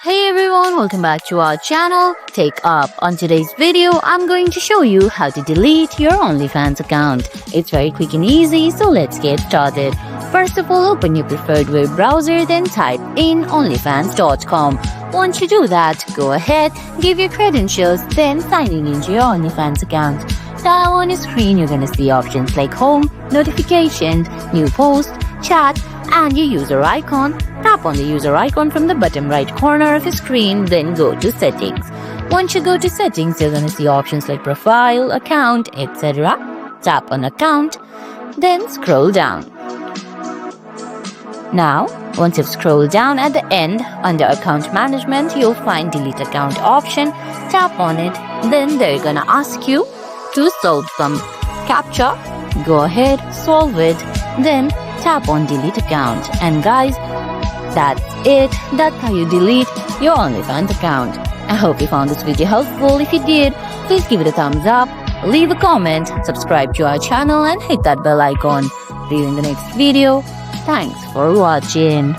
Hey everyone, welcome back to our channel. Take up. On today's video, I'm going to show you how to delete your OnlyFans account. It's very quick and easy, so let's get started. First of all, open your preferred web browser, then type in onlyfans.com. Once you do that, go ahead, give your credentials, then sign in into your OnlyFans account. Now on your screen, you're going to see options like home, notifications, new post, chat, and your user icon. Tap on the user icon from the bottom right corner of your screen, then go to settings. Once you go to settings, you're going to see options like profile, account, etc. Tap on account, then scroll down. Now, once you've scrolled down at the end, under account management, you'll find delete account option. Tap on it, then they're going to ask you to solve some captcha. Go ahead, solve it, then tap on delete account. And guys, that's it. That's how you delete your OnlyFans account. I hope you found this video helpful. If you did, please give it a thumbs up, leave a comment, subscribe to our channel, and hit that bell icon. See you in the next video. Thanks for watching.